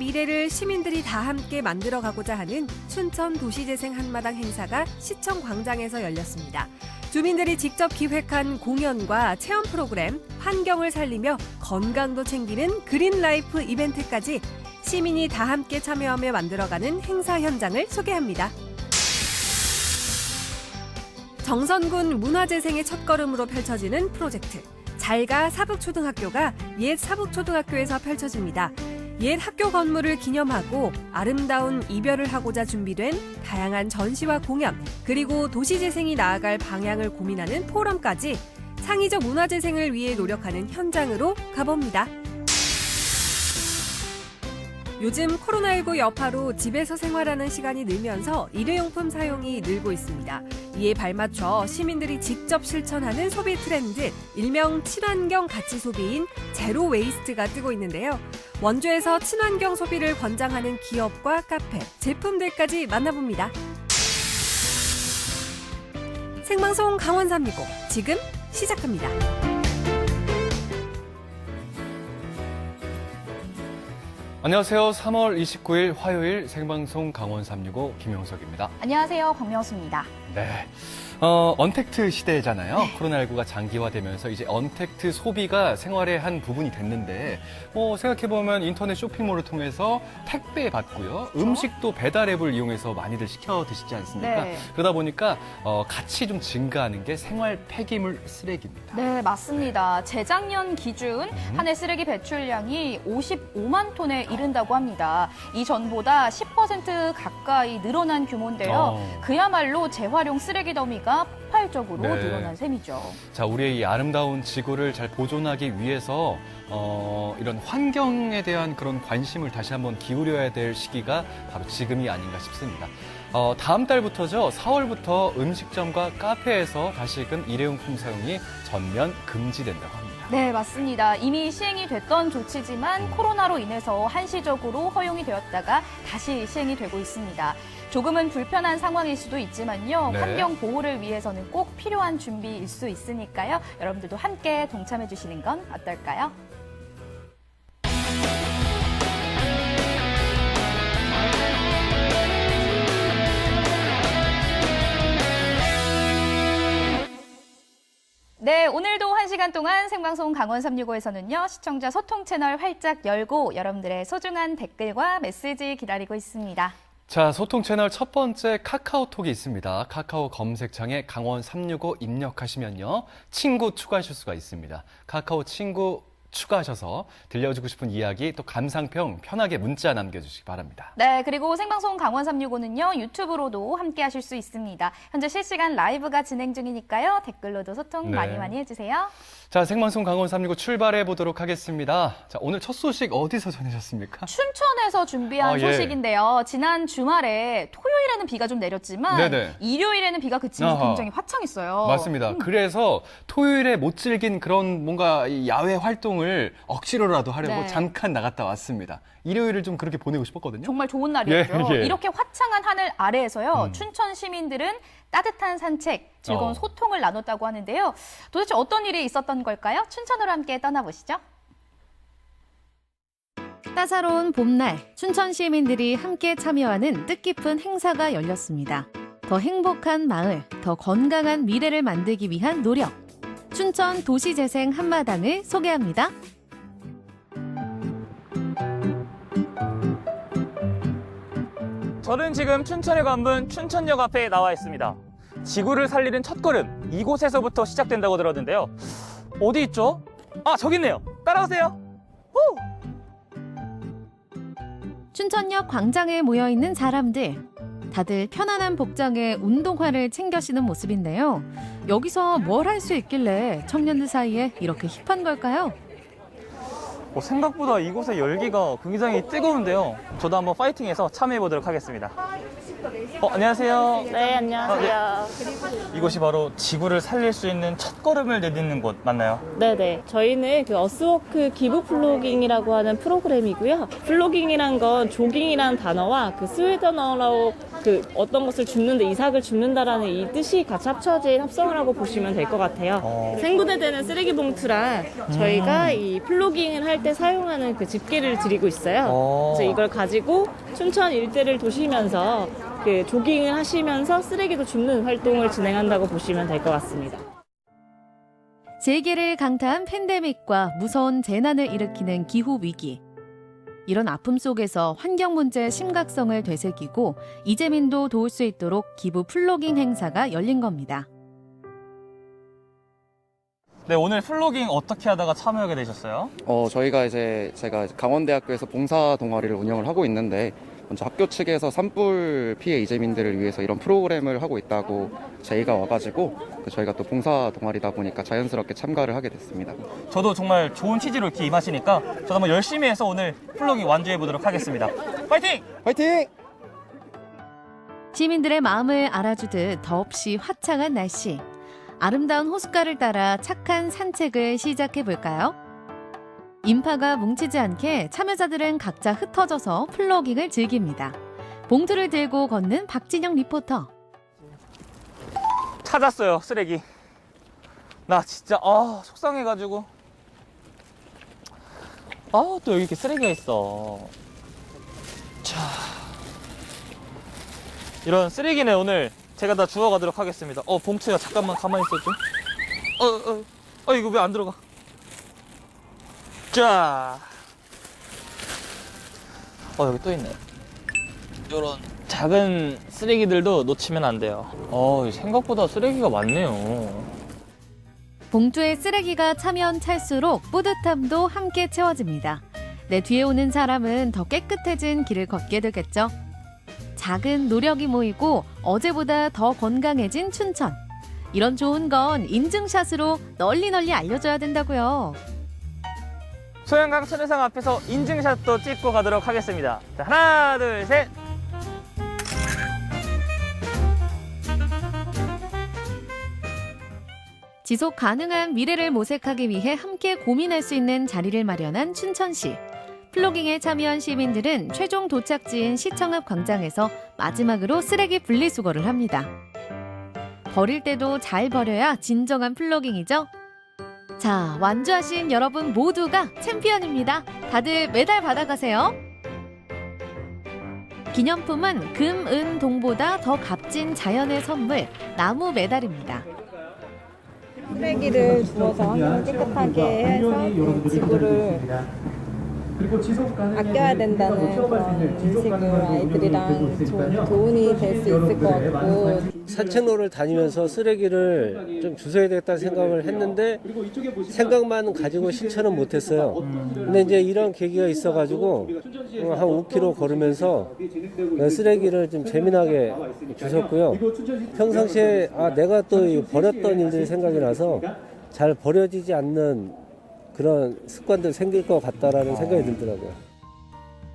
미래를 시민들이 다 함께 만들어가고자 하는 춘천 도시재생 한마당 행사가 시청 광장에서 열렸습니다. 주민들이 직접 기획한 공연과 체험 프로그램, 환경을 살리며 건강도 챙기는 그린 라이프 이벤트까지 시민이 다 함께 참여하며 만들어가는 행사 현장을 소개합니다. 정선군 문화재생의 첫걸음으로 펼쳐지는 프로젝트. 잘가 사북초등학교가 옛 사북초등학교에서 펼쳐집니다. 옛 학교 건물을 기념하고 아름다운 이별을 하고자 준비된 다양한 전시와 공연, 그리고 도시재생이 나아갈 방향을 고민하는 포럼까지 창의적 문화재생을 위해 노력하는 현장으로 가봅니다. 요즘 코로나19 여파로 집에서 생활하는 시간이 늘면서 일회용품 사용이 늘고 있습니다. 이에 발맞춰 시민들이 직접 실천하는 소비 트렌드, 일명 친환경 가치 소비인 제로 웨이스트가 뜨고 있는데요. 원주에서 친환경 소비를 권장하는 기업과 카페, 제품들까지 만나봅니다. 생방송 강원 365 지금 시작합니다. 안녕하세요. 3월 29일 화요일 생방송 강원 365 김용석입니다. 안녕하세요. 박명수입니다. 네. 언택트 시대잖아요. 네. 코로나19가 장기화되면서 이제 언택트 소비가 생활의 한 부분이 됐는데, 생각해보면 인터넷 쇼핑몰을 통해서 택배 받고요. 그렇죠? 음식도 배달 앱을 이용해서 많이들 시켜 드시지 않습니까? 네. 그러다 보니까 같이 좀 증가하는 게 생활 폐기물 쓰레기입니다. 네, 맞습니다. 재작년 기준 한 해 쓰레기 배출량이 55만 톤에 이른다고 합니다. 이전보다 10% 가까이 늘어난 규모인데요. 그야말로 재활용 쓰레기 더미가 폭발적으로 네. 늘어난 셈이죠. 자, 우리의 이 아름다운 지구를 잘 보존하기 위해서 이런 환경에 대한 그런 관심을 다시 한번 기울여야 될 시기가 바로 지금이 아닌가 싶습니다. 다음 달부터죠. 4월부터 음식점과 카페에서 다시금 일회용품 사용이 전면 금지된다고 합니다. 네, 맞습니다. 이미 시행이 됐던 조치지만 코로나로 인해서 한시적으로 허용이 되었다가 다시 시행이 되고 있습니다. 조금은 불편한 상황일 수도 있지만요. 네. 환경 보호를 위해서는 꼭 필요한 준비일 수 있으니까요. 여러분들도 함께 동참해 주시는 건 어떨까요? 네, 오늘도 1시간 동안 생방송 강원 365에서는요. 시청자 소통 채널 활짝 열고 여러분들의 소중한 댓글과 메시지 기다리고 있습니다. 자, 소통 채널 첫 번째 카카오톡이 있습니다. 카카오 검색창에 강원 365 입력하시면요. 친구 추가하실 수가 있습니다. 카카오 친구 추가하셔서 들려주고 싶은 이야기 또 감상평 편하게 문자 남겨주시기 바랍니다. 네, 그리고 생방송 강원 365는요. 유튜브로도 함께 하실 수 있습니다. 현재 실시간 라이브가 진행 중이니까요. 댓글로도 소통 네. 많이 해주세요. 자, 생방송 강원 365 출발해 보도록 하겠습니다. 자, 오늘 첫 소식 어디서 전해셨습니까? 춘천에서 준비한 예. 소식인데요. 지난 주말에 토요일에는 비가 좀 내렸지만 네네. 일요일에는 비가 그치면서 아하. 굉장히 화창했어요. 맞습니다. 그래서 토요일에 못 즐긴 그런 뭔가 이 야외 활동을 억지로라도 하려고 네. 잠깐 나갔다 왔습니다. 일요일을 좀 그렇게 보내고 싶었거든요. 정말 좋은 날이었죠. 예, 예. 이렇게 화창한 하늘 아래에서요. 춘천 시민들은 따뜻한 산책, 즐거운 소통을 나눴다고 하는데요. 도대체 어떤 일이 있었던 걸까요? 춘천으로 함께 떠나보시죠. 따사로운 봄날, 춘천 시민들이 함께 참여하는 뜻깊은 행사가 열렸습니다. 더 행복한 마을, 더 건강한 미래를 만들기 위한 노력. 춘천 도시재생 한마당을 소개합니다. 저는 지금 춘천의 관문 춘천역 앞에 나와 있습니다. 지구를 살리는 첫걸음, 이곳에서부터 시작된다고 들었는데요. 어디 있죠? 아, 저기 있네요. 따라오세요. 후! 춘천역 광장에 모여있는 사람들. 다들 편안한 복장에 운동화를 챙겨 신은 모습인데요. 여기서 뭘 할 수 있길래 청년들 사이에 이렇게 힙한 걸까요? 생각보다 이곳의 열기가 굉장히 뜨거운데요. 저도 한번 파이팅해서 참여해 보도록 하겠습니다. 안녕하세요. 네, 안녕하세요. 이곳이 바로 지구를 살릴 수 있는 첫걸음을 내딛는 곳 맞나요? 네네. 저희는 그 어스워크 기부 플로깅이라고 하는 프로그램이고요. 플로깅이란 건 조깅이라는 단어와 그 스웨덴어로 그 어떤 것을 줍는데 이삭을 줍는다라는 이 뜻이 같이 합쳐진 합성을 하고 보시면 될 것 같아요. 생분해되는 쓰레기 봉투랑 저희가 이 플로깅을 할 때 사용하는 그 집게를 드리고 있어요. 그래서 이걸 가지고 춘천 일대를 도시면서 그 조깅을 하시면서 쓰레기도 줍는 활동을 진행한다고 보시면 될 것 같습니다. 세계를 강타한 팬데믹과 무서운 재난을 일으키는 기후 위기. 이런 아픔 속에서 환경 문제의 심각성을 되새기고 이재민도 도울 수 있도록 기부 플로깅 행사가 열린 겁니다. 네, 오늘 플로깅 어떻게 하다가 참여하게 되셨어요? 제가 강원대학교에서 봉사 동아리를 운영을 하고 있는데 먼저 학교 측에서 산불 피해 이재민들을 위해서 이런 프로그램을 하고 있다고 제의가 와가지고 저희가 또 봉사 동아리다 보니까 자연스럽게 참가를 하게 됐습니다. 저도 정말 좋은 취지로 이렇게 임하시니까 저도 한번 열심히 해서 오늘 플로깅 완주해 보도록 하겠습니다. 파이팅! 화이팅! 시민들의 마음을 알아주듯 더없이 화창한 날씨. 아름다운 호숫가를 따라 착한 산책을 시작해 볼까요? 인파가 뭉치지 않게 참여자들은 각자 흩어져서 플로깅을 즐깁니다. 봉투를 들고 걷는 박진영 리포터. 찾았어요, 쓰레기. 나 진짜 속상해가지고. 또 여기 이렇게 쓰레기가 있어. 자, 이런 쓰레기는 오늘 제가 다 주워가도록 하겠습니다. 봉투야, 잠깐만 가만히 있어줘. 이거 왜 안 들어가? 자, 여기 또 있네. 이런 작은 쓰레기들도 놓치면 안 돼요. 생각보다 쓰레기가 많네요. 봉투에 쓰레기가 차면 찰수록 뿌듯함도 함께 채워집니다. 내 뒤에 오는 사람은 더 깨끗해진 길을 걷게 되겠죠. 작은 노력이 모이고 어제보다 더 건강해진 춘천. 이런 좋은 건 인증샷으로 널리 알려줘야 된다고요. 소양강 천혜상 앞에서 인증샷도 찍고 가도록 하겠습니다. 자, 하나, 둘, 셋. 지속 가능한 미래를 모색하기 위해 함께 고민할 수 있는 자리를 마련한 춘천시. 플로깅에 참여한 시민들은 최종 도착지인 시청 앞 광장에서 마지막으로 쓰레기 분리수거를 합니다. 버릴 때도 잘 버려야 진정한 플로깅이죠. 자, 완주하신 여러분 모두가 챔피언입니다. 다들 메달 받아가세요. 기념품은 금, 은, 동보다 더 값진 자연의 선물, 나무 메달입니다. 쓰레기를 주워서 환경을 깨끗하게 해서 그 지구를 아껴야 된다는 그런 인식을 아이들이랑 좀 교훈이 될 수 있을 것 같고, 산책로를 다니면서 쓰레기를 좀 주워야 되겠다는 생각을 했는데 생각만 가지고 실천은 못했어요. 근데 이제 이런 계기가 있어가지고 한 5km 걸으면서 쓰레기를 좀 재미나게 주웠고요. 평상시에 내가 또 버렸던 일들이 생각이 나서 잘 버려지지 않는 그런 습관들 생길 것 같다라는 생각이 들더라고요.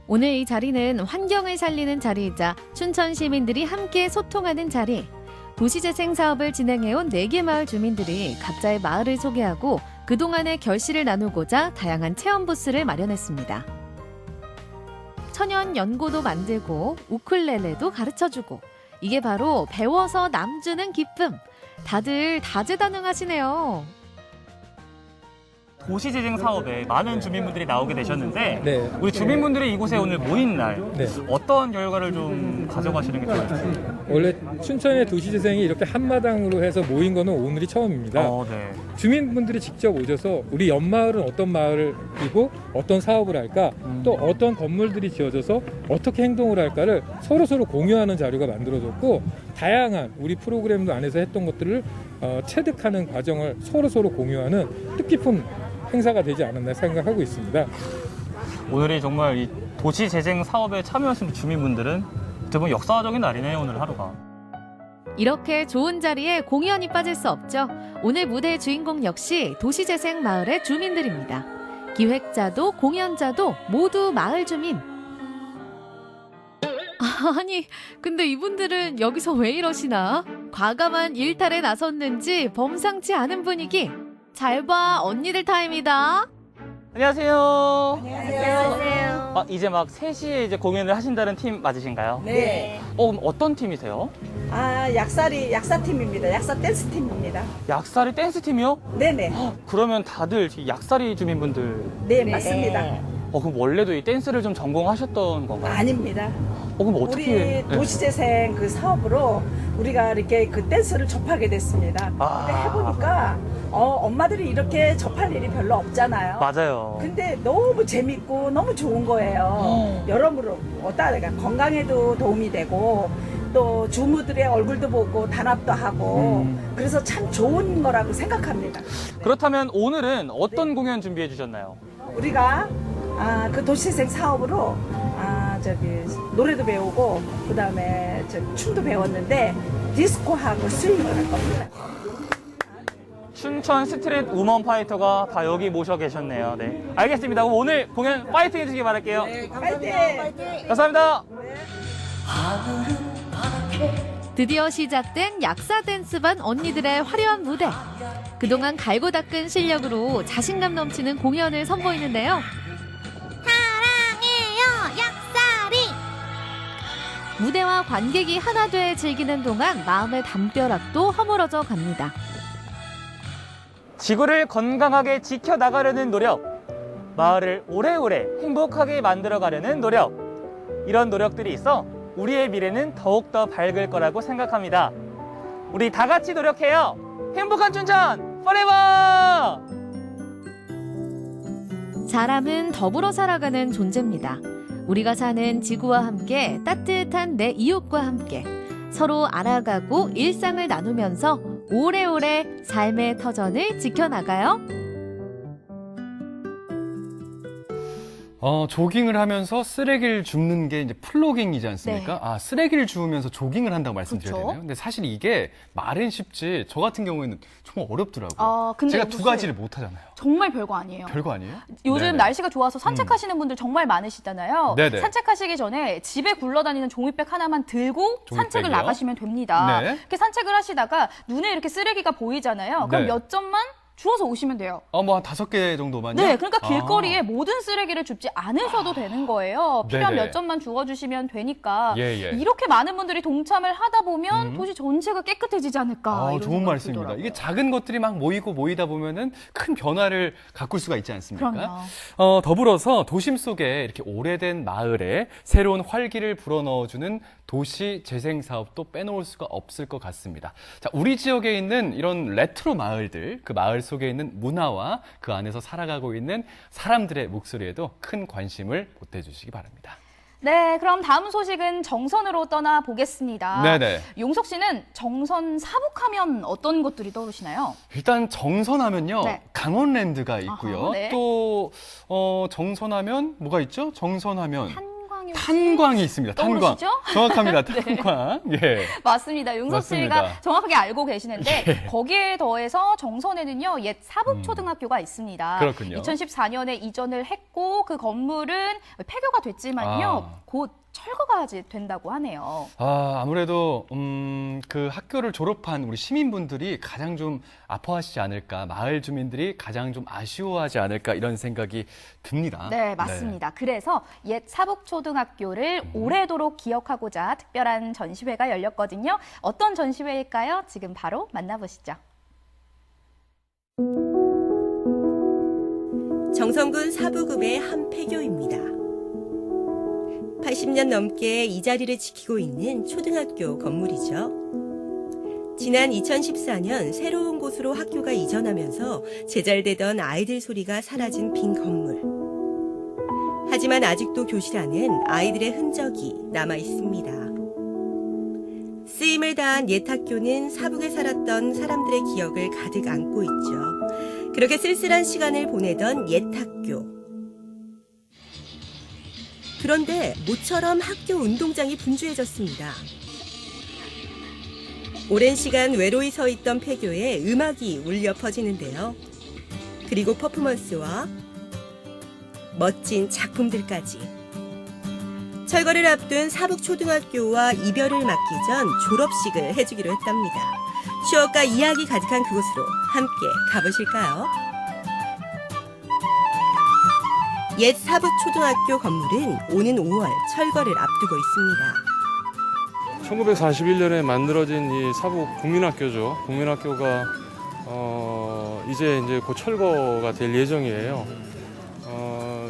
오늘 이 자리는 환경을 살리는 자리이자 춘천 시민들이 함께 소통하는 자리. 도시재생 사업을 진행해온 4개 마을 주민들이 각자의 마을을 소개하고 그동안의 결실을 나누고자 다양한 체험 부스를 마련했습니다. 천연 연고도 만들고 우쿨렐레도 가르쳐주고 이게 바로 배워서 남주는 기쁨. 다들 다재다능하시네요. 도시재생 사업에 많은 주민분들이 나오게 되셨는데 네. 우리 주민분들이 이곳에 오늘 모인 날 네. 어떤 결과를 좀 가져가시는 게 좋을까요? 원래 춘천의 도시재생이 이렇게 한마당으로 해서 모인 거는 오늘이 처음입니다. 네. 주민분들이 직접 오셔서 우리 옆마을은 어떤 마을이고 어떤 사업을 할까 또 어떤 건물들이 지어져서 어떻게 행동을 할까를 서로 공유하는 자료가 만들어졌고 다양한 우리 프로그램 안에서 했던 것들을 체득하는 과정을 서로 공유하는 뜻깊은 행사가 되지 않았나 생각하고 있습니다. 오늘이 정말 이 도시재생 사업에 참여하신 주민분들은 어떻게 보면 역사적인 날이네요, 오늘 하루가. 이렇게 좋은 자리에 공연이 빠질 수 없죠. 오늘 무대의 주인공 역시 도시재생 마을의 주민들입니다. 기획자도 공연자도 모두 마을 주민. 아니, 근데 이분들은 여기서 왜 이러시나? 과감한 일탈에 나섰는지 범상치 않은 분위기. 잘 봐, 언니들 타임이다. 안녕하세요. 안녕하세요. 이제 막 3시에 이제 공연을 하신다는 팀 맞으신가요? 네. 그럼 어떤 팀이세요? 약사팀입니다. 약사 댄스팀입니다. 약사리 댄스팀이요? 네네. 그러면 다들 약사리 주민분들. 네, 맞습니다. 그럼 원래도 이 댄스를 좀 전공하셨던 건가요? 아닙니다. 그럼 어떻게? 우리 도시재생 그 사업으로 우리가 이렇게 그 댄스를 접하게 됐습니다. 근데 해보니까 엄마들이 이렇게 접할 일이 별로 없잖아요. 맞아요. 근데 너무 재밌고 너무 좋은 거예요. 여러모로 내가 건강에도 도움이 되고 또 주부들의 얼굴도 보고 단합도 하고 그래서 참 좋은 거라고 생각합니다. 그렇다면 오늘은 어떤 공연 준비해 주셨나요? 우리가 그 도시재생 사업으로 노래도 배우고 그다음에 춤도 배웠는데 디스코하고 스윙을 할 겁니다. 춘천 스트릿 우먼 파이터가 다 여기 모셔 계셨네요. 네, 알겠습니다. 그럼 오늘 공연 파이팅 해주시기 바랄게요. 네, 파이팅! 감사합니다. 드디어 시작된 약사 댄스반 언니들의 화려한 무대. 그동안 갈고 닦은 실력으로 자신감 넘치는 공연을 선보이는데요. 사랑해요, 약사리! 무대와 관객이 하나 돼 즐기는 동안 마음의 담벼락도 허물어져 갑니다. 지구를 건강하게 지켜나가려는 노력, 마을을 오래오래 행복하게 만들어가려는 노력, 이런 노력들이 있어 우리의 미래는 더욱더 밝을 거라고 생각합니다. 우리 다 같이 노력해요. 행복한 춘천 포레버! 사람은 더불어 살아가는 존재입니다. 우리가 사는 지구와 함께 따뜻한 내 이웃과 함께 서로 알아가고 일상을 나누면서 오래오래 삶의 터전을 지켜나가요. 조깅을 하면서 쓰레기를 줍는 게 이제 플로깅이지 않습니까? 네. 쓰레기를 주우면서 조깅을 한다고 말씀드려야 그렇죠. 되나요? 근데 사실 이게 말은 쉽지 저 같은 경우에는 정말 어렵더라고요. 근데 제가 두 가지를 못 하잖아요. 정말 별거 아니에요. 별거 아니에요? 요즘 네네. 날씨가 좋아서 산책하시는 분들 정말 많으시잖아요. 네네. 산책하시기 전에 집에 굴러다니는 종이백 하나만 들고 산책을 종이백이요? 나가시면 됩니다. 네. 이렇게 산책을 하시다가 눈에 이렇게 쓰레기가 보이잖아요. 그럼 네. 몇 점만 주워서 오시면 돼요. 뭐 한 5개 정도만요? 네, 그러니까 길거리에 모든 쓰레기를 줍지 않으셔도 되는 거예요. 필요한 네네. 몇 점만 주워주시면 되니까 예. 이렇게 많은 분들이 동참을 하다 보면 도시 전체가 깨끗해지지 않을까. 이런 좋은 생각이 말씀입니다. 들더라고요. 이게 작은 것들이 막 모이다 보면은 큰 변화를 가꿀 수가 있지 않습니까? 그럼요. 더불어서 도심 속에 이렇게 오래된 마을에 새로운 활기를 불어넣어주는 도시 재생 사업도 빼놓을 수가 없을 것 같습니다. 자, 우리 지역에 있는 이런 레트로 마을들, 그 마을 속에 있는 문화와 그 안에서 살아가고 있는 사람들의 목소리에도 큰 관심을 보태주시기 바랍니다. 네, 그럼 다음 소식은 정선으로 떠나보겠습니다. 네네. 용석 씨는 정선 사북하면 어떤 것들이 떠오르시나요? 일단 정선하면요, 네. 강원랜드가 있고요. 아하, 네. 또 정선하면 뭐가 있죠? 정선하면 탄광이 혹시 탄광이 있습니다. 탄광. 떠오르시죠? 정확합니다. 네. 탄광. 예. 맞습니다. 용석 맞습니다. 씨가 정확하게 알고 계시는데 예. 거기에 더해서 정선에는요 옛 사북초등학교가 있습니다. 그렇군요. 2014년에 이전을 했고 그 건물은 폐교가 됐지만요 곧 철거가 된다고 하네요. 아무래도 그 학교를 졸업한 우리 시민분들이 가장 좀 아파하시지 않을까, 마을 주민들이 가장 좀 아쉬워하지 않을까 이런 생각이 듭니다. 네, 맞습니다. 그래서 옛 사북초등학교를 오래도록 기억하고자 특별한 전시회가 열렸거든요. 어떤 전시회일까요? 지금 바로 만나보시죠. 정선군 사부읍의 한 폐교입니다. 80년 넘게 이 자리를 지키고 있는 초등학교 건물이죠. 지난 2014년 새로운 곳으로 학교가 이전하면서 제잘되던 아이들 소리가 사라진 빈 건물. 하지만 아직도 교실 안엔 아이들의 흔적이 남아 있습니다. 쓰임을 다한 옛 학교는 사북에 살았던 사람들의 기억을 가득 안고 있죠. 그렇게 쓸쓸한 시간을 보내던 옛 학교. 그런데 모처럼 학교 운동장이 분주해졌습니다. 오랜 시간 외로이 서 있던 폐교에 음악이 울려 퍼지는데요. 그리고 퍼포먼스와 멋진 작품들까지. 철거를 앞둔 사북초등학교와 이별을 맞기 전 졸업식을 해주기로 했답니다. 추억과 이야기 가득한 그곳으로 함께 가보실까요? 옛 사북초등학교 건물은 오는 5월 철거를 앞두고 있습니다. 1941년에 만들어진 이 사북 국민학교죠. 국민학교가 이제 곧 철거가 될 예정이에요.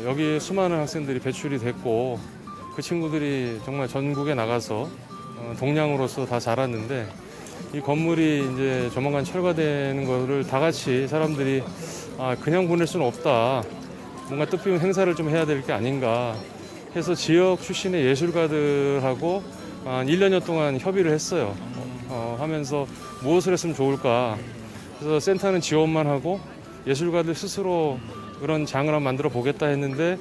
여기 수많은 학생들이 배출이 됐고 그 친구들이 정말 전국에 나가서 동량으로서 다 자랐는데 이 건물이 이제 조만간 철거되는 거를 다 같이 사람들이 그냥 보낼 수는 없다. 뭔가 뜻깊은 행사를 좀 해야 될 게 아닌가 해서 지역 출신의 예술가들하고 한 1년여 동안 협의를 했어요. 하면서 무엇을 했으면 좋을까. 그래서 센터는 지원만 하고 예술가들 스스로 그런 장을 한번 만들어 보겠다 했는데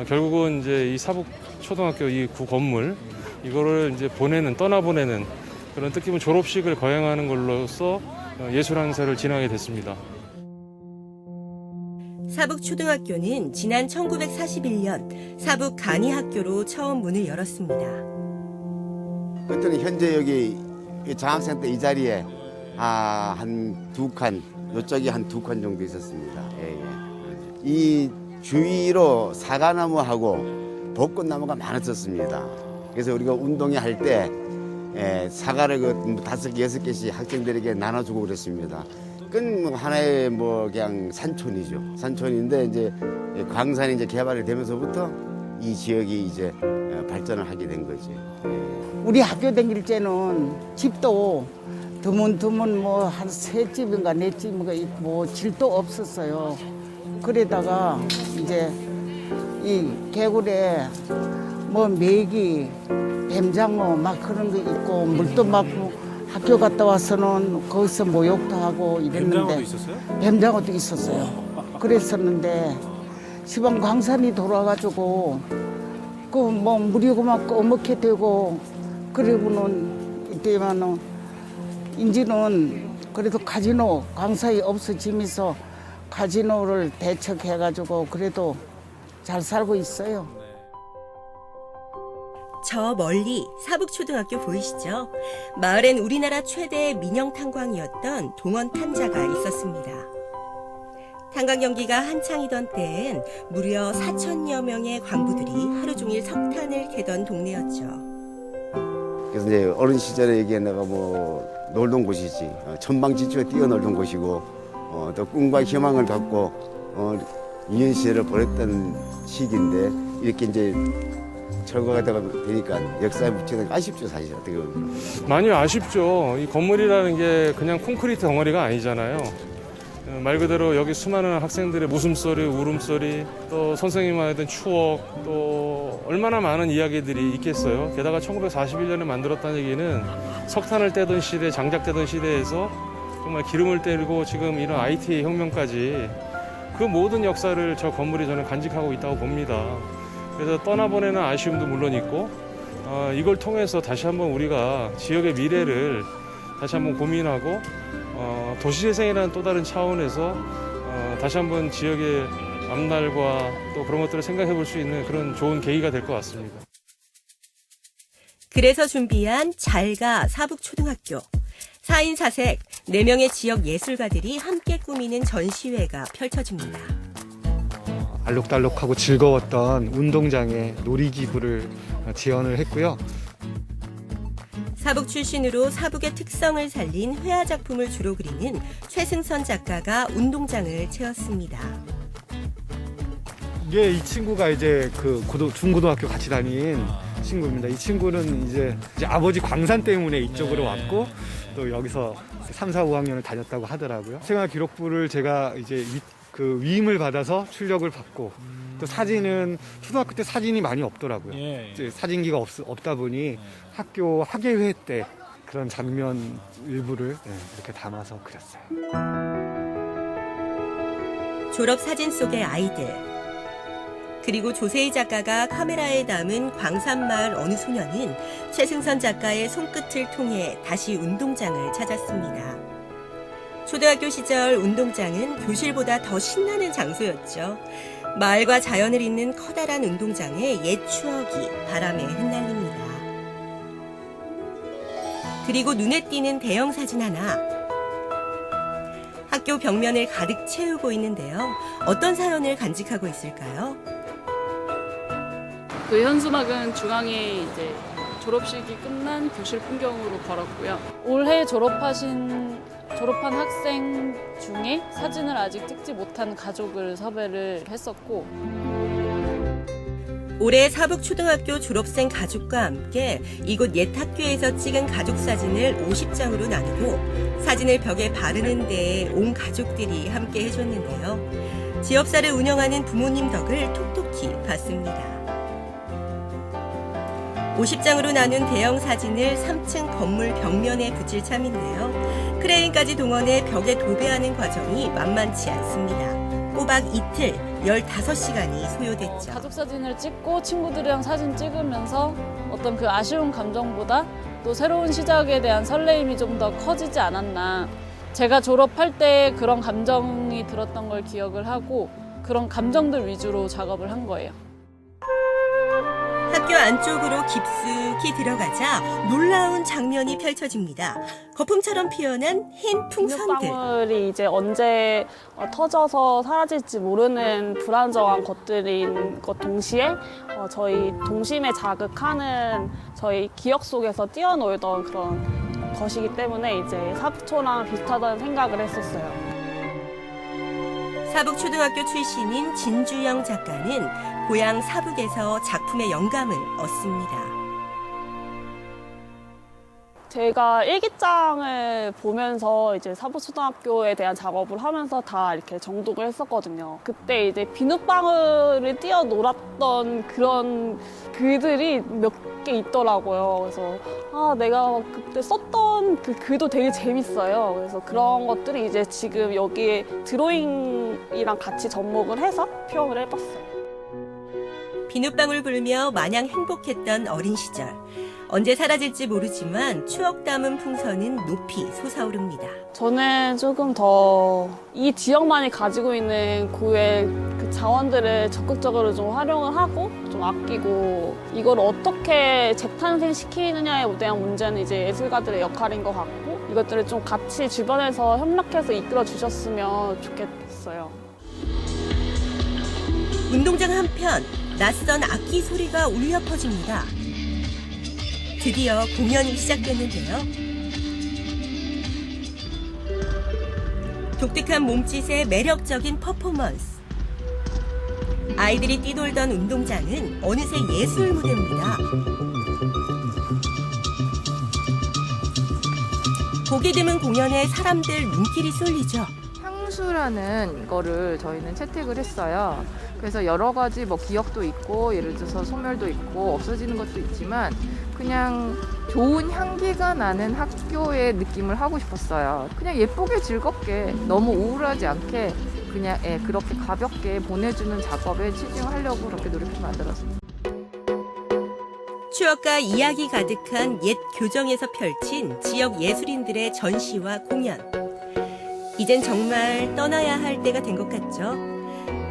결국은 이제 이 사북 초등학교 이 구 건물 이거를 이제 떠나보내는 그런 뜻깊은 졸업식을 거행하는 걸로써 예술 행사를 진행하게 됐습니다. 사북초등학교는 지난 1941년 사북 간이학교로 처음 문을 열었습니다. 그때는 현재 여기 장학생 때 이 자리에 한 2칸, 이쪽이 한 2칸 정도 있었습니다. 이 주위로 사과나무하고 벚꽃나무가 많았었습니다. 그래서 우리가 운동회 할 때 사과를 5개, 6개씩 학생들에게 나눠주고 그랬습니다. 그건 하나의 그냥 산촌이죠. 산촌인데 이제 광산이 이제 개발이 되면서부터 이 지역이 이제 발전을 하게 된 거지. 우리 학교 다닐 때는 집도 드문드문 한 3집인가 4집인가 있고 질도 없었어요. 그러다가 이제 이 개굴에 메기, 뱀장어 막 그런 거 있고 물도 맞고 학교 갔다 와서는 거기서 모욕도 하고 이랬는데. 뱀장어도 있었어요? 뱀장어도 있었어요. 그랬었는데 시방 광산이 돌아가지고 물이 막 꺼멓게 되고 그리고는 이때만은 인지는 그래도 카지노 광산이 없어지면서 카지노를 대척해가지고 그래도 잘 살고 있어요. 저 멀리 사북초등학교 보이시죠? 마을엔 우리나라 최대의 민영 탄광이었던 동원 탄자가 있었습니다. 탄광 경기가 한창이던 때엔 무려 4,000여 명의 광부들이 하루 종일 석탄을 캐던 동네였죠. 그래서 이제 어린 시절에 여기에 내가 놀던 곳이지. 천방지축에 뛰어놀던 곳이고 또 꿈과 희망을 갖고 유년 시절을 보냈던 시기인데 이렇게 이제 철거가 되니까 역사에 묻히는 게 아쉽죠, 사실 어떻게 보면. 많이 아쉽죠. 이 건물이라는 게 그냥 콘크리트 덩어리가 아니잖아요. 말 그대로 여기 수많은 학생들의 웃음소리, 울음소리, 또 선생님과 하던 추억, 또 얼마나 많은 이야기들이 있겠어요. 게다가 1941년에 만들었다는 얘기는 석탄을 떼던 시대, 장작떼던 시대에서 정말 기름을 떼고 지금 이런 IT 혁명까지 그 모든 역사를 저 건물이 저는 간직하고 있다고 봅니다. 그래서 떠나보내는 아쉬움도 물론 있고 이걸 통해서 다시 한번 우리가 지역의 미래를 다시 한번 고민하고 도시재생이라는 또 다른 차원에서 다시 한번 지역의 앞날과 또 그런 것들을 생각해 볼 수 있는 그런 좋은 계기가 될 것 같습니다. 그래서 준비한 잘가 사북초등학교. 4인 4색 4명의 지역 예술가들이 함께 꾸미는 전시회가 펼쳐집니다. 알록달록하고 즐거웠던 운동장에 놀이기구를 지원을 했고요. 사북 출신으로 사북의 특성을 살린 회화 작품을 주로 그리는 최승선 작가가 운동장을 채웠습니다. 이 친구가 이제 중고등학교 같이 다닌 친구입니다. 이 친구는 이제 아버지 광산 때문에 이쪽으로 왔고 또 여기서 3, 4, 5학년을 다녔다고 하더라고요. 생활기록부를 제가 이제 위임을 받아서 출력을 받고 또 사진은 초등학교 때 사진이 많이 없더라고요. 이제 사진기가 없다 보니 학교 학예회 때 그런 장면 일부를 이렇게 담아서 그렸어요. 졸업 사진 속의 아이들. 그리고 조세희 작가가 카메라에 담은 광산마을 어느 소녀는 최승선 작가의 손끝을 통해 다시 운동장을 찾았습니다. 초등학교 시절 운동장은 교실보다 더 신나는 장소였죠. 마을과 자연을 잇는 커다란 운동장에 옛 추억이 바람에 흩날립니다. 그리고 눈에 띄는 대형 사진 하나. 학교 벽면을 가득 채우고 있는데요. 어떤 사연을 간직하고 있을까요? 그 현수막은 중앙에 이제 졸업식이 끝난 교실 풍경으로 걸었고요. 올해 졸업한 학생 중에 사진을 아직 찍지 못한 가족을 섭외를 했었고, 올해 사북초등학교 졸업생 가족과 함께 이곳 옛 학교에서 찍은 가족 사진을 50장으로 나누고 사진을 벽에 바르는 데에 온 가족들이 함께 해줬는데요. 지업사를 운영하는 부모님 덕을 톡톡히 봤습니다. 50장으로 나눈 대형 사진을 3층 건물 벽면에 붙일 참인데요. 크레인까지 동원해 벽에 도배하는 과정이 만만치 않습니다. 꼬박 이틀 15시간이 소요됐죠. 가족 사진을 찍고 친구들이랑 사진 찍으면서 어떤 그 아쉬운 감정보다 또 새로운 시작에 대한 설레임이 좀 더 커지지 않았나. 제가 졸업할 때 그런 감정이 들었던 걸 기억을 하고 그런 감정들 위주로 작업을 한 거예요. 학교 안쪽으로 깊숙이 들어가자 놀라운 장면이 펼쳐집니다. 거품처럼 피어난 흰 풍선들. 비눗방울이 이제 언제 터져서 사라질지 모르는 불안정한 것들인 것 동시에 저희 동심에 자극하는 저희 기억 속에서 뛰어놀던 그런 것이기 때문에 이제 사북초랑 비슷하다는 생각을 했었어요. 사북초등학교 출신인 진주영 작가는 고향 사북에서 작품의 영감을 얻습니다. 제가 일기장을 보면서 이제 사북초등학교에 대한 작업을 하면서 다 이렇게 정독을 했었거든요. 그때 이제 비눗방울을 뛰어놀았던 그런 글들이 몇 개 있더라고요. 그래서 내가 그때 썼던 그 글도 되게 재밌어요. 그래서 그런 것들이 이제 지금 여기에 드로잉이랑 같이 접목을 해서 표현을 해봤어요. 비눗방울 불며 마냥 행복했던 어린 시절. 언제 사라질지 모르지만 추억 담은 풍선은 높이 솟아오릅니다. 저는 조금 더 이 지역만이 가지고 있는 고유의 그 자원들을 적극적으로 좀 활용을 하고 좀 아끼고 이걸 어떻게 재탄생시키느냐에 대한 문제는 이제 예술가들의 역할인 것 같고 이것들을 좀 같이 주변에서 협력해서 이끌어 주셨으면 좋겠어요. 운동장 한편 낯선 악기 소리가 울려 퍼집니다. 드디어 공연이 시작됐는데요. 독특한 몸짓에 매력적인 퍼포먼스. 아이들이 뛰놀던 운동장은 어느새 예술 무대입니다. 보기 드문 공연에 사람들 눈길이 쏠리죠. 향수라는 거를 저희는 채택을 했어요. 그래서 여러 가지 기억도 있고 예를 들어서 소멸도 있고 없어지는 것도 있지만 그냥 좋은 향기가 나는 학교의 느낌을 하고 싶었어요. 그냥 예쁘게 즐겁게 너무 우울하지 않게 그냥 그렇게 가볍게 보내주는 작업에 치중하려고 그렇게 노력해 만들었습니다. 추억과 이야기 가득한 옛 교정에서 펼친 지역 예술인들의 전시와 공연. 이젠 정말 떠나야 할 때가 된 것 같죠?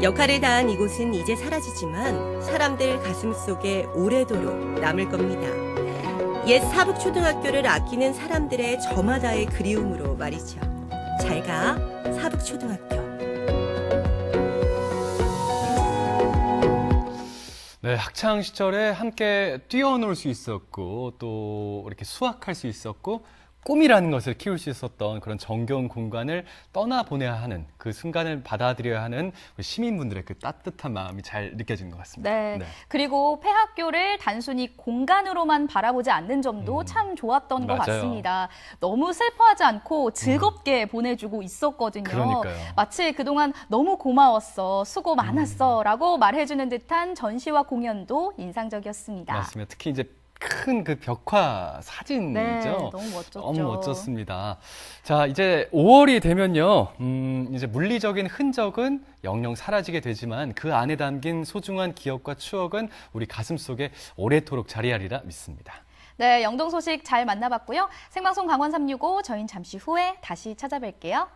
역할을 다한 이곳은 이제 사라지지만 사람들 가슴 속에 오래도록 남을 겁니다. 옛 사북초등학교를 아끼는 사람들의 저마다의 그리움으로 말이죠. 잘가 사북초등학교. 네, 학창 시절에 함께 뛰어놀 수 있었고 또 이렇게 수학할 수 있었고 꿈이라는 것을 키울 수 있었던 그런 정겨운 공간을 떠나보내야 하는 그 순간을 받아들여야 하는 시민분들의 그 따뜻한 마음이 잘 느껴지는 것 같습니다. 네. 그리고 폐학교를 단순히 공간으로만 바라보지 않는 점도 참 좋았던 것 같습니다. 너무 슬퍼하지 않고 즐겁게 보내주고 있었거든요. 그러니까요. 마치 그동안 너무 고마웠어, 수고 많았어 라고 말해주는 듯한 전시와 공연도 인상적이었습니다. 맞습니다. 특히 이제 큰 그 벽화 사진이죠. 네, 너무 멋졌죠. 너무 멋졌습니다. 자, 이제 5월이 되면요. 이제 물리적인 흔적은 영영 사라지게 되지만 그 안에 담긴 소중한 기억과 추억은 우리 가슴속에 오래도록 자리하리라 믿습니다. 네, 영동 소식 잘 만나봤고요. 생방송 강원 365 저희는 잠시 후에 다시 찾아뵐게요.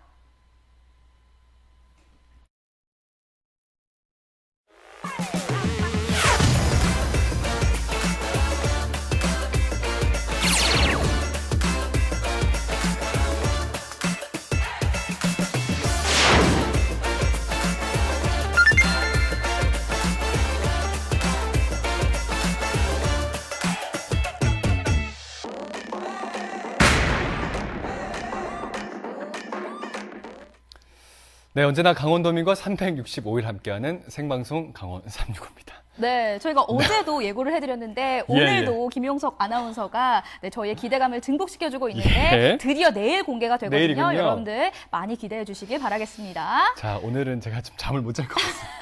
네, 언제나 강원도민과 365일 함께하는 생방송 강원 365입니다. 네, 저희가 어제도 예고를 해드렸는데 오늘도 김용석 아나운서가 저희의 기대감을 증폭시켜주고 있는데 드디어 내일 공개가 되거든요. 내일이군요. 여러분들 많이 기대해 주시길 바라겠습니다. 자, 오늘은 제가 좀 잠을 못 잘 것 같습니다.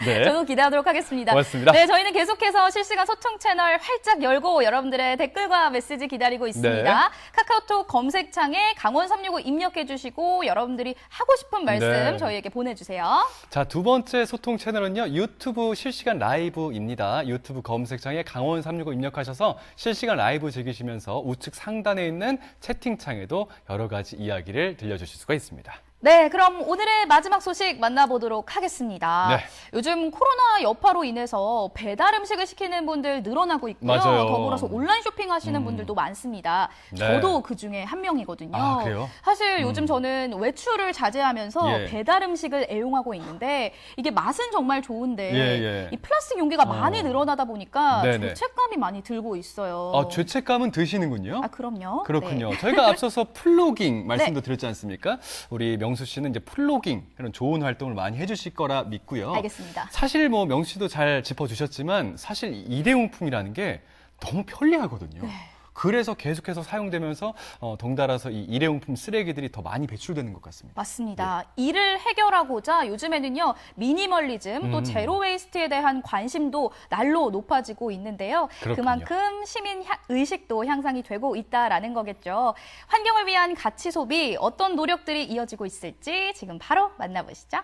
네. 저도 기대하도록 하겠습니다. 고맙습니다. 네, 저희는 계속해서 실시간 소통 채널 활짝 열고 여러분들의 댓글과 메시지 기다리고 있습니다. 네. 카카오톡 검색창에 강원 365 입력해 주시고 여러분들이 하고 싶은 말씀 네. 저희에게 보내주세요. 자, 두 번째 소통 채널은요, 유튜브 실시간 라이브입니다. 유튜브 검색창에 강원 365 입력하셔서 실시간 라이브 즐기시면서 우측 상단에 있는 채팅창에도 여러 가지 이야기를 들려주실 수가 있습니다. 네, 그럼 오늘의 마지막 소식 만나보도록 하겠습니다. 네. 요즘 코로나 여파로 인해서 배달 음식을 시키는 분들 늘어나고 있고요. 맞아요. 더불어서 온라인 쇼핑하시는 분들도 많습니다. 네. 저도 그 중에 한 명이거든요. 아, 그래요? 사실 요즘 저는 외출을 자제하면서 배달 음식을 애용하고 있는데 이게 맛은 정말 좋은데 이 플라스틱 용기가 많이 늘어나다 보니까 네네. 죄책감이 많이 들고 있어요. 아, 죄책감은 드시는군요. 아, 그럼요. 그렇군요. 네. 저희가 앞서서 플로깅 말씀도 드렸지 않습니까? 우리 명수 씨는 이제 플로깅 이런 좋은 활동을 많이 해주실 거라 믿고요. 알겠습니다. 사실 뭐 명수 씨도 잘 짚어주셨지만 사실 일회용품이라는 게 너무 편리하거든요. 네. 그래서 계속해서 사용되면서 덩달아서 이 일회용품 쓰레기들이 더 많이 배출되는 것 같습니다. 맞습니다. 이를 해결하고자 요즘에는요, 미니멀리즘 또 제로 웨이스트에 대한 관심도 날로 높아지고 있는데요. 그렇군요. 그만큼 시민 의식도 향상이 되고 있다라는 거겠죠. 환경을 위한 가치 소비 어떤 노력들이 이어지고 있을지 지금 바로 만나보시죠.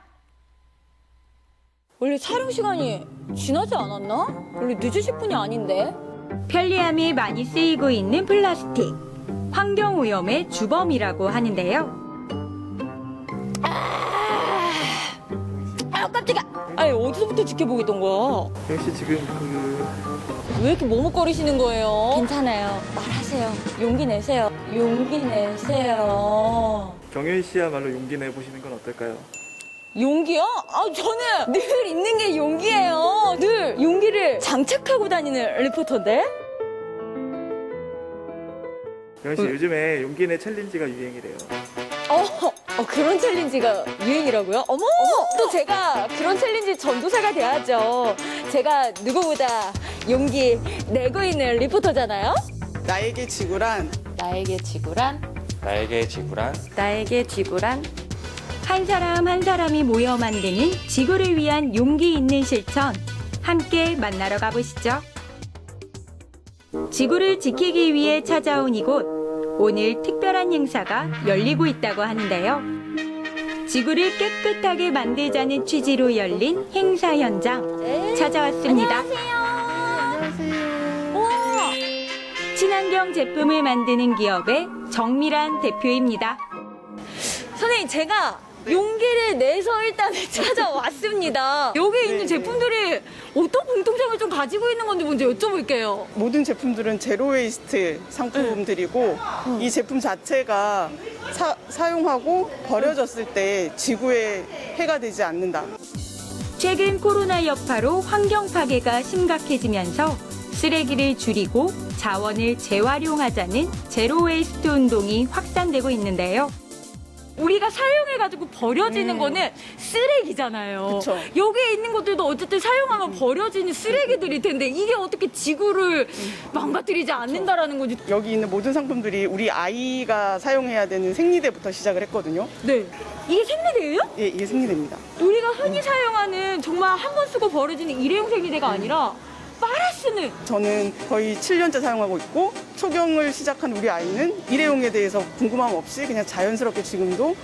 원래 촬영 시간이 지나지 않았나? 원래 늦으실 분이 아닌데. 편리함이 많이 쓰이고 있는 플라스틱. 환경오염의 주범이라고 하는데요. 아, 깜짝이야! 아니, 어디서부터 지켜보고 있던 거야? 역시 지금 왜 이렇게 머뭇거리시는 거예요? 괜찮아요. 말하세요. 용기 내세요. 용기 내세요. 경현 씨야말로 용기 내보시는 건 어떨까요? 용기요? 아, 저는 늘 있는 게 용기예요. 늘 용기를 장착하고 다니는 리포터인데? 경현 씨 요즘에 용기 내 챌린지가 유행이래요. 그런 챌린지가 유행이라고요? 어머! 또 제가 그런 챌린지 전도사가 돼야죠. 제가 누구보다 용기 내고 있는 리포터잖아요? 나에게 지구란 나에게 지구란 나에게 지구란 나에게 지구란 한 사람 한 사람이 모여 만드는 지구를 위한 용기 있는 실천. 함께 만나러 가보시죠. 지구를 지키기 위해 찾아온 이곳. 오늘 특별한 행사가 열리고 있다고 하는데요. 지구를 깨끗하게 만들자는 취지로 열린 행사 현장 찾아왔습니다. 안녕하세요. 우와! 친환경 제품을 만드는 기업의 정미란 대표입니다. 선생님, 제가 용기를 내서 일단 찾아왔습니다. 여기 있는 제품들이 어떤 공통점을 좀 가지고 있는 건지 먼저 여쭤볼게요. 모든 제품들은 제로 웨이스트 상품들이고 이 제품 자체가 사용하고 버려졌을 때 지구에 해가 되지 않는다. 최근 코로나 여파로 환경 파괴가 심각해지면서 쓰레기를 줄이고 자원을 재활용하자는 제로 웨이스트 운동이 확산되고 있는데요. 우리가 사용해가지고 버려지는 거는 쓰레기잖아요. 그쵸. 여기에 있는 것들도 어쨌든 사용하면 버려지는 쓰레기들일 텐데 이게 어떻게 지구를 망가뜨리지 않는다라는 거지. 여기 있는 모든 상품들이 우리 아이가 사용해야 되는 생리대부터 시작을 했거든요. 네. 이게 생리대예요? 예, 이게 생리대입니다. 우리가 흔히 사용하는 정말 한 번 쓰고 버려지는 일회용 생리대가 아니라 빨아 쓰는. 저는 거의 7년째 사용하고 있고 초경을 시작한 우리 아이는 일회용에 대해서 궁금함 없이 그냥 자연스럽게 지금도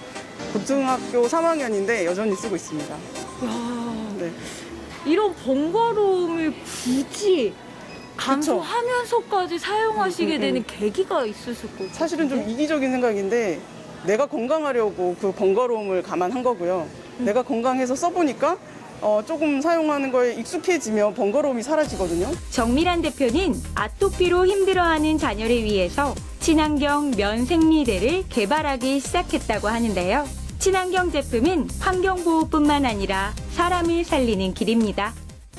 고등학교 3학년인데 여전히 쓰고 있습니다. 네. 이런 번거로움을 굳이 감수하면서까지 사용하시게 되는 계기가 있으실 거고. 사실은 좀 이기적인 생각인데 내가 건강하려고 그 번거로움을 감안한 거고요. 내가 건강해서 써보니까 조금 사용하는 거에 익숙해지면 번거로움이 사라지거든요. 정미란 대표는 아토피로 힘들어하는 자녀를 위해서 친환경 면 생리대를 개발하기 시작했다고 하는데요. 친환경 제품은 환경보호뿐만 아니라 사람을 살리는 길입니다.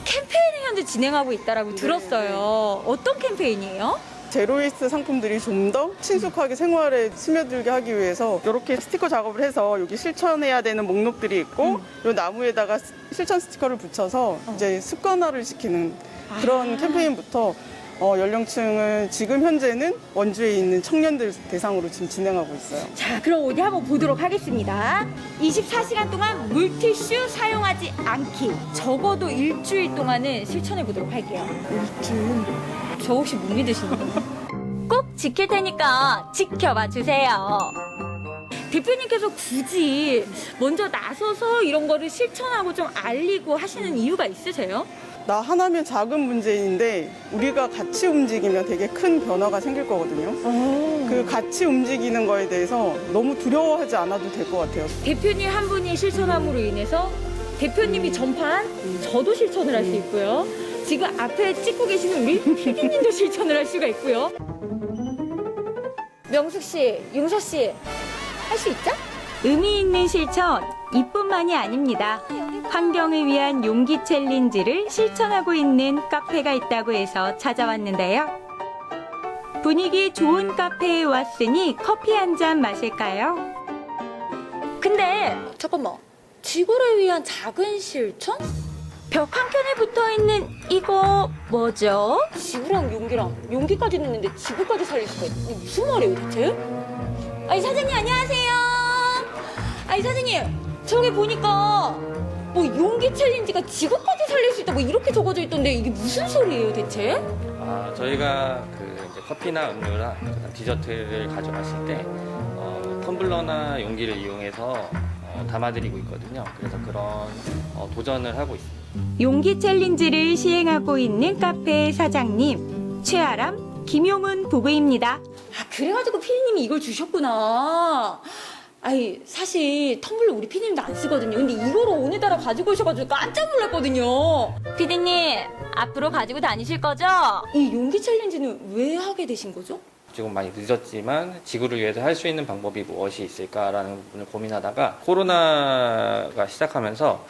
캠페인을 현재 진행하고 있다고 들었어요. 어떤 캠페인이에요? 제로웨이스트 상품들이 좀 더 친숙하게 생활에 스며들게 하기 위해서 이렇게 스티커 작업을 해서 여기 실천해야 되는 목록들이 있고 이 나무에다가 실천 스티커를 붙여서 이제 습관화를 시키는 그런 캠페인부터 연령층을 지금 현재는 원주에 있는 청년들 대상으로 지금 진행하고 있어요. 자, 그럼 어디 한번 보도록 하겠습니다. 24시간 동안 물티슈 사용하지 않기. 적어도 일주일 동안은 실천해 보도록 할게요. 일주일. 저 혹시 못 믿으시는 거예요? 꼭 지킬 테니까 지켜봐 주세요. 대표님께서 굳이 먼저 나서서 이런 거를 실천하고 좀 알리고 하시는 이유가 있으세요? 나 하나면 작은 문제인데 우리가 같이 움직이면 되게 큰 변화가 생길 거거든요. 그 같이 움직이는 거에 대해서 너무 두려워하지 않아도 될 것 같아요. 대표님 한 분이 실천함으로 인해서 대표님이 전파한 저도 실천을 할 수 있고요. 지금 앞에 찍고 계시는 우리 PD님도 실천을 할 수가 있고요. 명숙 씨, 용서 씨, 할 수 있죠? 의미 있는 실천, 이뿐만이 아닙니다. 환경을 위한 용기 챌린지를 실천하고 있는 카페가 있다고 해서 찾아왔는데요. 분위기 좋은 카페에 왔으니 커피 한 잔 마실까요? 근데 잠깐만, 지구를 위한 작은 실천? 벽 한 켠에 붙어있는 이거 뭐죠? 지구랑 용기랑 용기까지 넣는데 지구까지 살릴 수가 있는 이게 무슨 말이에요 대체? 아니 사장님 안녕하세요. 아니 사장님 저기 보니까 뭐 용기 챌린지가 지구까지 살릴 수 있다 뭐 이렇게 적어져 있던데 이게 무슨 소리예요 대체? 저희가 이제 커피나 음료나 디저트를 가져갔을 때 텀블러나 용기를 이용해서 담아드리고 있거든요. 그래서 그런 도전을 하고 있습니다. 용기 챌린지를 시행하고 있는 카페 사장님 최아람, 김용은 부부입니다. 아 그래가지고 피디님이 이걸 주셨구나. 아니 사실 텀블러 우리 피디님도 안 쓰거든요. 근데 이거를 오늘따라 가지고 오셔가지고 깜짝 놀랐거든요. 피디님 앞으로 가지고 다니실 거죠? 이 용기 챌린지는 왜 하게 되신 거죠? 지금 많이 늦었지만 지구를 위해서 할 수 있는 방법이 무엇이 있을까라는 부분을 고민하다가 코로나가 시작하면서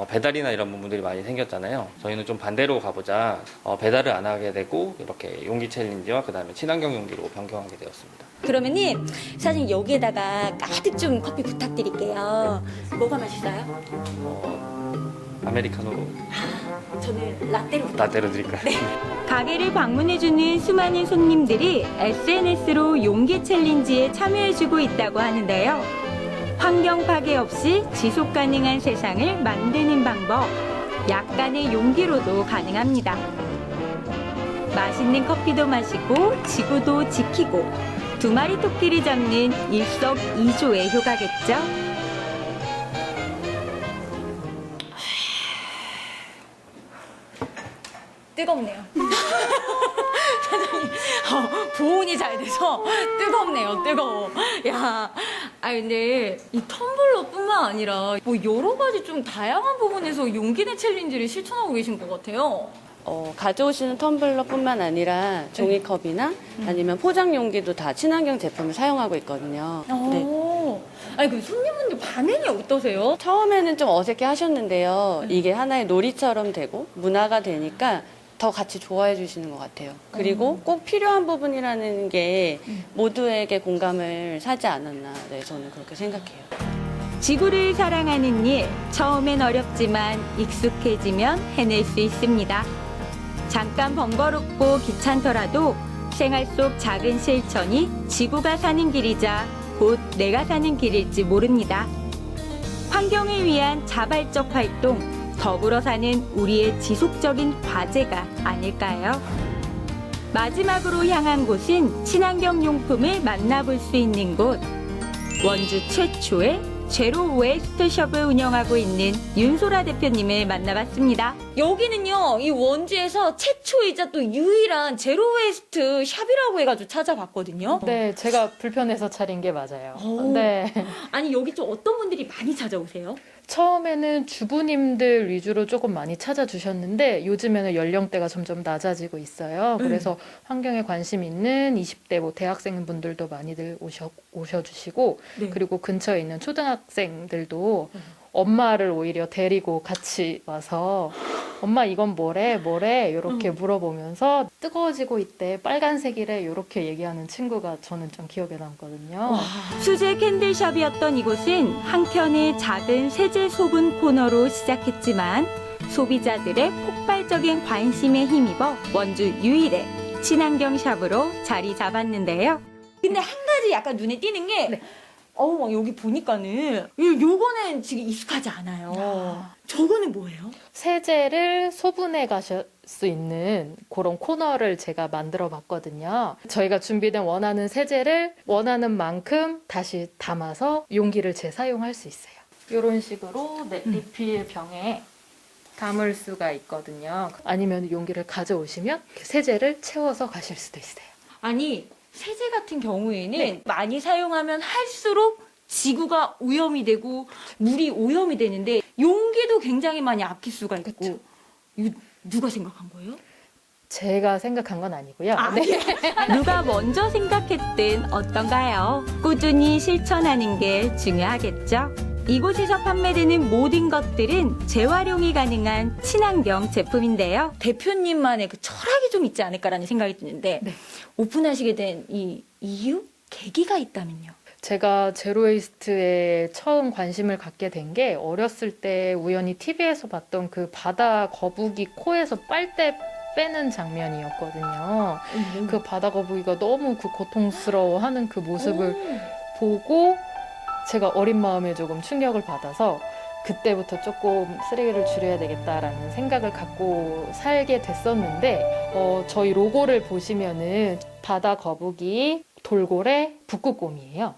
배달이나 이런 부분들이 많이 생겼잖아요. 저희는 좀 반대로 가보자. 배달을 안 하게 되고 이렇게 용기 챌린지와 그다음에 친환경 용기로 변경하게 되었습니다. 그러면은 사장님 여기에다가 가득 좀 커피 부탁드릴게요. 뭐가 맛있어요? 아메리카노로. 저는 라떼로. 라떼로 드릴까요? 네. 가게를 방문해주는 수많은 손님들이 SNS로 용기 챌린지에 참여해주고 있다고 하는데요. 환경 파괴 없이 지속 가능한 세상을 만드는 방법, 약간의 용기로도 가능합니다. 맛있는 커피도 마시고 지구도 지키고 두 마리 토끼를 잡는 일석이조의 효과겠죠. 뜨겁네요. 사장님, 보온이 잘 돼서 뜨겁네요, 뜨거워. 야, 근데 이 텀블러뿐만 아니라 뭐 여러 가지 좀 다양한 부분에서 용기 내 챌린지를 실천하고 계신 것 같아요. 가져오시는 텀블러뿐만 아니라 종이컵이나 아니면 포장 용기도 다 친환경 제품을 사용하고 있거든요. 네. 아니 그 손님분들 반응이 어떠세요? 처음에는 좀 어색해 하셨는데요. 이게 하나의 놀이처럼 되고 문화가 되니까 더 같이 좋아해 주시는 것 같아요. 그리고 꼭 필요한 부분이라는 게 모두에게 공감을 사지 않았나. 네, 저는 그렇게 생각해요. 지구를 사랑하는 일, 처음엔 어렵지만 익숙해지면 해낼 수 있습니다. 잠깐 번거롭고 귀찮더라도 생활 속 작은 실천이 지구가 사는 길이자 곧 내가 사는 길일지 모릅니다. 환경을 위한 자발적 활동, 더불어 사는 우리의 지속적인 과제가 아닐까요? 마지막으로 향한 곳은 친환경 용품을 만나볼 수 있는 곳. 원주 최초의 제로 웨이스트 숍을 운영하고 있는 윤소라 대표님을 만나봤습니다. 여기는요, 이 원주에서 최초이자 또 유일한 제로 웨이스트 샵이라고 해가지고 찾아봤거든요. 네, 제가 불편해서 차린 게 맞아요. 오. 네. 아니, 여기 좀 어떤 분들이 많이 찾아오세요? 처음에는 주부님들 위주로 조금 많이 찾아주셨는데 요즘에는 연령대가 점점 낮아지고 있어요. 그래서 환경에 관심 있는 20대 뭐 대학생분들도 많이들 오셔주시고 네. 그리고 근처에 있는 초등학생들도 엄마를 오히려 데리고 같이 와서 엄마 이건 뭐래 이렇게 물어보면서 뜨거워지고 있대 빨간색이래 이렇게 얘기하는 친구가 저는 좀 기억에 남거든요. 수제 캔들샵이었던 이곳은 한켠의 작은 세제 소분 코너로 시작했지만 소비자들의 폭발적인 관심에 힘입어 원주 유일의 친환경 샵으로 자리 잡았는데요. 근데 한 가지 약간 눈에 띄는 게 막 여기 보니까는 요거는 지금 익숙하지 않아요. 저거는 뭐예요? 세제를 소분해 가실 수 있는 그런 코너를 제가 만들어 봤거든요. 저희가 준비된 원하는 세제를 원하는 만큼 다시 담아서 용기를 재사용할 수 있어요. 이런 식으로 리필 병에 담을 수가 있거든요. 아니면 용기를 가져오시면 세제를 채워서 가실 수도 있어요. 아니 세제 같은 경우에는 많이 사용하면 할수록 지구가 오염이 되고 물이 오염이 되는데 용기도 굉장히 많이 아낄 수가 있고 이거 누가 생각한 거예요? 제가 생각한 건 아니고요. 누가 먼저 생각했든 어떤가요? 꾸준히 실천하는 게 중요하겠죠. 이곳에서 판매되는 모든 것들은 재활용이 가능한 친환경 제품인데요. 대표님만의 그 철학이 좀 있지 않을까라는 생각이 드는데 오픈하시게 된 이 이유? 계기가 있다면요? 제가 제로웨이스트에 처음 관심을 갖게 된 게 어렸을 때 우연히 TV에서 봤던 그 바다 거북이 코에서 빨대 빼는 장면이었거든요. 그 바다 거북이가 너무 그 고통스러워하는 그 모습을 보고 제가 어린 마음에 조금 충격을 받아서 그때부터 조금 쓰레기를 줄여야 되겠다라는 생각을 갖고 살게 됐었는데 저희 로고를 보시면은 바다 거북이, 돌고래, 북극곰이에요.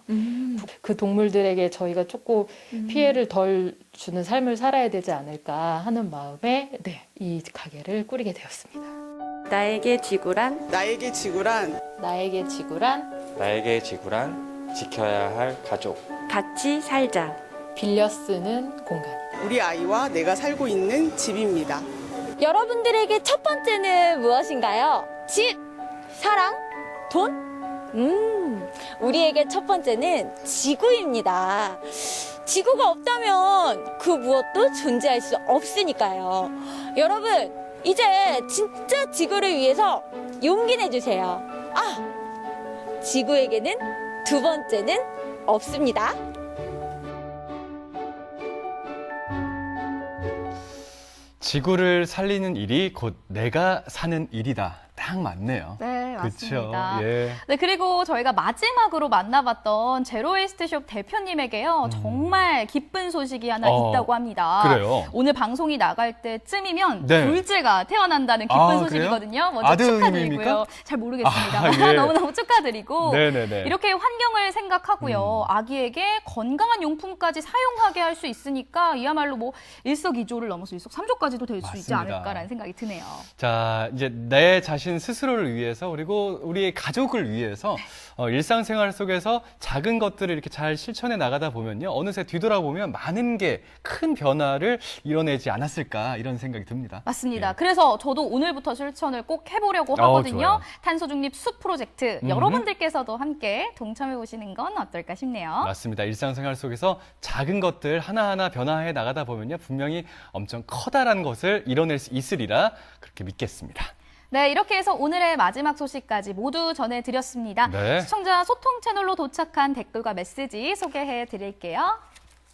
그 동물들에게 저희가 조금 피해를 덜 주는 삶을 살아야 되지 않을까 하는 마음에 이 가게를 꾸리게 되었습니다. 나에게 지구란? 나에게 지구란? 나에게 지구란? 나에게 지구란 지켜야 할 가족. 같이 살자. 빌려 쓰는 공간. 우리 아이와 내가 살고 있는 집입니다. 여러분들에게 첫 번째는 무엇인가요? 집, 사랑, 돈? 우리에게 첫 번째는 지구입니다. 지구가 없다면 그 무엇도 존재할 수 없으니까요. 여러분, 이제 진짜 지구를 위해서 용기 내주세요. 지구에게는 두 번째는 없습니다. 지구를 살리는 일이 곧 내가 사는 일이다. 딱 맞네요. 네, 맞습니다. 그쵸? 예. 네, 그리고 저희가 마지막으로 만나봤던 제로웨이스트숍 대표님에게요, 정말 기쁜 소식이 하나 있다고 합니다. 그래요? 오늘 방송이 나갈 때쯤이면 네. 둘째가 태어난다는 기쁜 소식이거든요. 먼저 아드님입니까? 축하드리고요. 잘 모르겠습니다. 예. 너무너무 축하드리고 네네네. 이렇게 환경을 생각하고요. 아기에게 건강한 용품까지 사용하게 할 수 있으니까 이야말로 뭐 일석이조를 넘어서 일석삼조까지도 될 수 있지 맞습니다. 않을까라는 생각이 드네요. 자, 이제 내 자신 스스로를 위해서 그리고 우리의 가족을 위해서 일상생활 속에서 작은 것들을 이렇게 잘 실천해 나가다 보면요. 어느새 뒤돌아보면 많은 게 큰 변화를 이뤄내지 않았을까 이런 생각이 듭니다. 맞습니다. 그래서 저도 오늘부터 실천을 꼭 해보려고 하거든요. 좋아요. 탄소 중립 숲 프로젝트 여러분들께서도 함께 동참해 보시는 건 어떨까 싶네요. 맞습니다. 일상생활 속에서 작은 것들 하나하나 변화해 나가다 보면요. 분명히 엄청 커다란 것을 이뤄낼 수 있으리라 그렇게 믿겠습니다. 네, 이렇게 해서 오늘의 마지막 소식까지 모두 전해드렸습니다. 네. 시청자 소통 채널로 도착한 댓글과 메시지 소개해 드릴게요.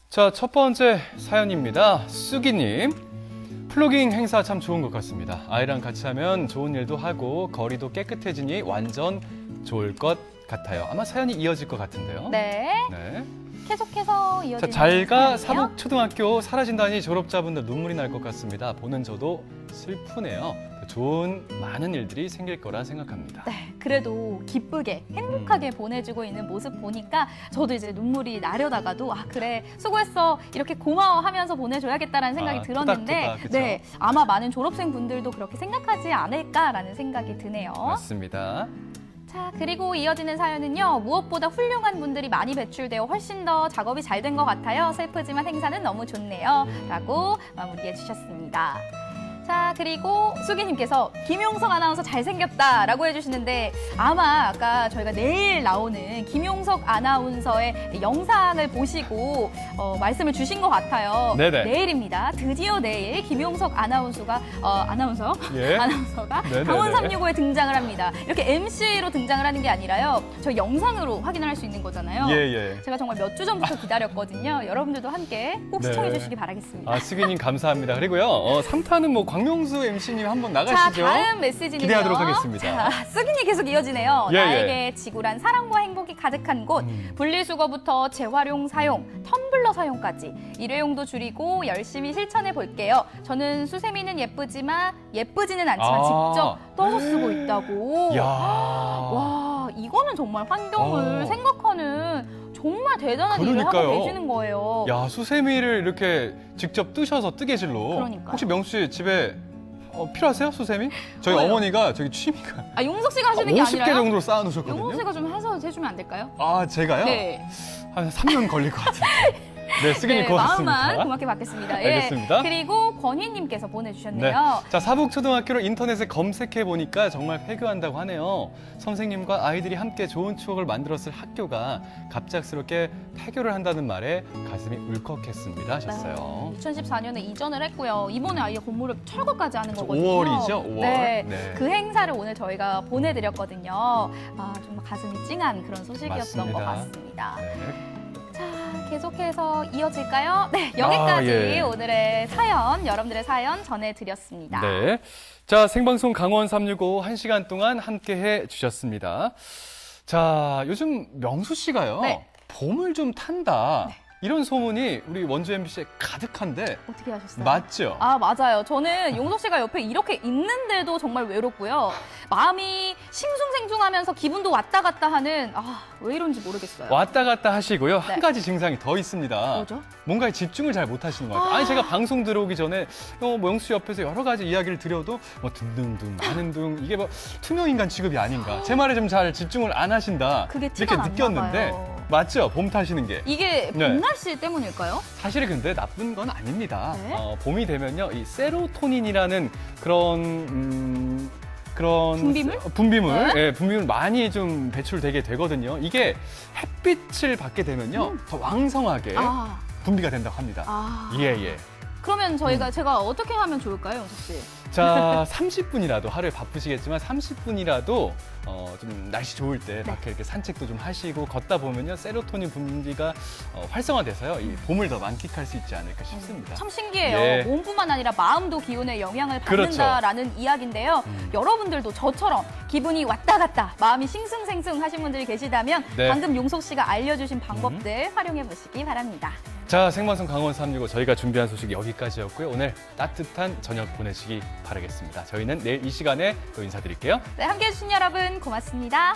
자, 첫 번째 사연입니다. 쑥이님. 플로깅 행사 참 좋은 것 같습니다. 아이랑 같이 하면 좋은 일도 하고 거리도 깨끗해지니 완전 좋을 것 같아요. 아마 사연이 이어질 것 같은데요. 네. 네. 계속해서 이어지는 자, 잘가 사연이요. 사북초등학교 사라진다니 졸업자분들 눈물이 날 것 같습니다. 보는 저도 슬프네요. 좋은 많은 일들이 생길 거라 생각합니다. 네, 그래도 기쁘게 행복하게 보내주고 있는 모습 보니까 저도 이제 눈물이 나려다가도 그래 수고했어 이렇게 고마워하면서 보내줘야겠다라는 생각이 들었는데 토닥토닥, 그쵸? 네, 아마 많은 졸업생 분들도 그렇게 생각하지 않을까라는 생각이 드네요. 맞습니다. 자, 그리고 이어지는 사연은요. 무엇보다 훌륭한 분들이 많이 배출되어 훨씬 더 작업이 잘 된 것 같아요. 슬프지만 행사는 너무 좋네요. 라고 마무리해 주셨습니다. 자, 그리고 수기님께서 김용석 아나운서 잘생겼다라고 해주시는데 아마 아까 저희가 내일 나오는 김용석 아나운서의 영상을 보시고 말씀을 주신 것 같아요. 네네. 내일입니다. 드디어 내일 김용석 아나운서가 예. 아나운서가 네네네. 강원 365에 등장을 합니다. 이렇게 MC로 등장을 하는 게 아니라요. 저희 영상으로 확인을 할 수 있는 거잖아요. 예. 제가 정말 몇 주 전부터 기다렸거든요. 여러분들도 함께 꼭 네. 시청해 주시기 바라겠습니다. 아, 수기님 감사합니다. 그리고요, 3탄은 뭐 광명수 MC님 한번 나가시죠. 자, 다음 메시지는요. 기대하도록 하겠습니다. 자, 쓰기님 계속 이어지네요. 예, 나에게 지구란 사랑과 행복이 가득한 곳. 분리수거부터 재활용 사용, 텀블러 사용까지 일회용도 줄이고 열심히 실천해 볼게요. 저는 수세미는 예쁘지는 않지만 직접 떠서 쓰고 있다고. 야. 와, 이거는 정말 환경을 생각하는 정말 대단한 일을 그러니까요. 하고 계시는 거예요. 야, 수세미를 이렇게 직접 뜨셔서 뜨개질로. 그러니까요. 혹시 명수 씨 집에 필요하세요, 수세미? 저희 뭐요? 어머니가 저기 취미가 아, 용석 씨가 하시는 게 50개 아니라요? 정도로 쌓아놓으셨거든요. 용석 씨가 좀 해서 해주면 안 될까요? 아, 제가요? 네. 한 3년 걸릴 것 같아요. 네, 쓰기님 고맙습니다. 마음만 고맙게 받겠습니다. 알겠습니다. 예. 그리고 권희님께서 보내주셨네요. 네. 자, 사북초등학교를 인터넷에 검색해 보니까 정말 폐교한다고 하네요. 선생님과 아이들이 함께 좋은 추억을 만들었을 학교가 갑작스럽게 폐교를 한다는 말에 가슴이 울컥했습니다. 하셨어요. 2014년에 이전을 했고요. 이번에 아예 건물을 철거까지 하는 거거든요. 5월이죠, 5월. 네. 네. 그 행사를 오늘 저희가 보내드렸거든요. 아, 정말 가슴이 찡한 그런 소식이었던 것 맞습니다. 같습니다. 네. 자, 계속해서 이어질까요? 네, 여기까지 예. 오늘의 사연, 여러분들의 사연 전해드렸습니다. 네. 자, 생방송 강원 365 1시간 동안 함께해 주셨습니다. 자, 요즘 명수 씨가요. 네. 봄을 좀 탄다. 이런 소문이 우리 원주 MBC에 가득한데 어떻게 하셨어요? 맞죠? 아, 맞아요. 저는 용석 씨가 옆에 이렇게 있는데도 정말 외롭고요. 마음이 싱숭생숭하면서 기분도 왔다 갔다 하는, 왜 이런지 모르겠어요. 왔다 갔다 하시고요. 네. 한 가지 증상이 더 있습니다. 뭐죠? 뭔가에 집중을 잘 못하시는 것 같아요. 아니, 제가 방송 들어오기 전에 뭐 영수 씨 옆에서 여러 가지 이야기를 드려도 뭐 둥둥둥, 많은 둥, 이게 뭐 투명인간 취급이 아닌가. 제 말에 좀 잘 집중을 안 하신다. 그게 이렇게 티가 났나 느꼈는데 봐요. 맞죠? 봄 타시는 게. 이게 네. 봄날씨 때문일까요? 사실은 근데 나쁜 건 아닙니다. 네? 봄이 되면요, 이 세로토닌이라는 그런 분비물? 예, 분비물 많이 좀 배출되게 되거든요. 이게 햇빛을 받게 되면요, 더 왕성하게 분비가 된다고 합니다. 예. 그러면 제가 어떻게 하면 좋을까요, 용석 씨? 자, 30분이라도 하루에 바쁘시겠지만 30분이라도 좀 날씨 좋을 때 밖에 이렇게 산책도 좀 하시고 걷다 보면요, 세로토닌 분비가 활성화돼서요, 이 봄을 더 만끽할 수 있지 않을까 싶습니다. 참 신기해요. 예. 몸뿐만 아니라 마음도 기운에 영향을 그렇죠. 받는다라는 이야기인데요. 여러분들도 저처럼 기분이 왔다 갔다, 마음이 싱숭생숭 하신 분들이 계시다면 네. 방금 용석 씨가 알려주신 방법들 활용해 보시기 바랍니다. 자, 생방송 강원 365 저희가 준비한 소식 여기까지였고요. 오늘 따뜻한 저녁 보내시기 바라겠습니다. 저희는 내일 이 시간에 또 인사드릴게요. 네, 함께해 주신 여러분 고맙습니다.